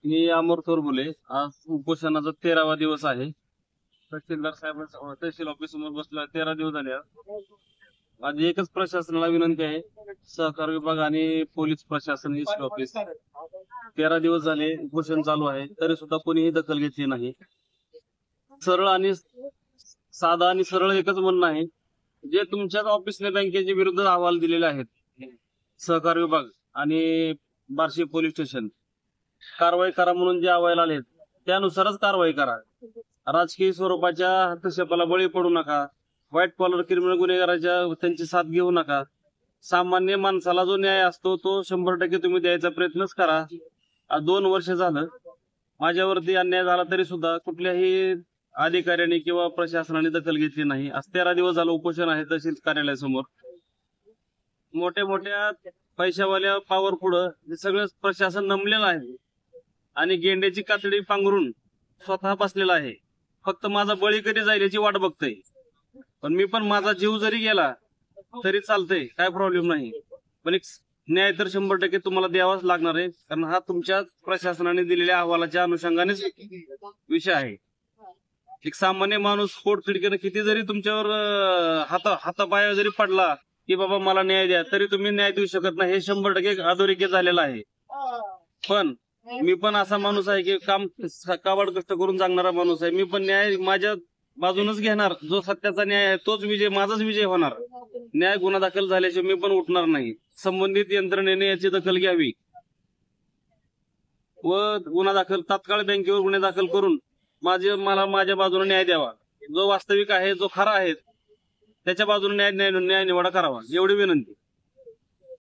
मी अमर बोले. आज उपोषणाचा 13वा दिवस आहे. तहसीलदार साहेब तहसील ऑफिस समोर बसला 13 दिवस झाले. आज एकच प्रशासनाला विनंती आहे, सहकार विभाग आणि पोलीस प्रशासन एसपी ऑफिस 13 दिवस झाले उपोषण चालू आहे, तरी सुद्धा कोणीही दखल घेतली नाही. सरळ आणि साधा आणि सरळ एकच म्हणणं आहे, जे तुमच्याच ऑफिसने बँकेच्या विरुद्ध अहवाल दिलेले आहेत, सहकार विभाग आणि बार्शी पोलीस स्टेशन, कारवाई करा म्हणून जे अहवाल आले त्यानुसारच कारवाई करा. राजकीय स्वरूपाच्या हस्तक्षेपाला बळी पडू नका. व्हाईट कॉलर क्रिमिनल गुन्हेगाराच्या त्यांची साथ घेऊ नका. सामान्य माणसाला जो न्याय असतो तो 100% तुम्ही द्यायचा प्रयत्नच करा. आज 2 वर्ष झालं माझ्यावरती अन्याय झाला तरी सुद्धा कुठल्याही अधिकाऱ्याने किंवा प्रशासनाने दखल घेतली नाही. आज 13 दिवस झालं उपोषण आहे तहसील कार्यालयासमोर. मोठ्या मोठ्या पैशावाल्या पावर पुढं हे सगळं प्रशासन नमलेलं आहे आणि गेंड्याची कातडी पांघरून स्वतः बसलेला आहे. फक्त माझा बळी कधी जाईल याची वाट बघतोय. पण मी पण माझा जीव जरी गेला तरी चालतंय, काय प्रॉब्लेम नाही. पण एक न्याय तर 100% तुम्हाला द्यावाच लागणार आहे, कारण हा तुमच्या प्रशासनाने दिलेल्या अहवालाच्या अनुषंगानेच विषय आहे. एक सामान्य माणूस पोटतिडकीनं किती जरी तुमच्यावर हातापाया जरी पडला की बाबा मला न्याय द्या, तरी तुम्ही न्याय देऊ शकत नाही. हे 100% अधोरेखित झालेलं आहे. पण मी पण असा माणूस आहे की काबाड कष्ट करून जगणारा माणूस आहे. मी पण न्याय माझ्या बाजूनच घेणार. जो सत्याचा न्याय आहे तोच विजय, माझाच विजय होणार. न्याय गुन्हा दाखल झाल्याशिवाय मी पण उठणार नाही. संबंधित यंत्रणेने याची दखल घ्यावी व गुन्हा दाखल तात्काळ बँकेवर गुन्हे दाखल करून मला माझ्या बाजूने न्याय द्यावा. जो वास्तविक आहे, जो खरा आहे त्याच्या बाजूने न्याय निवाडा करावा, एवढी विनंती.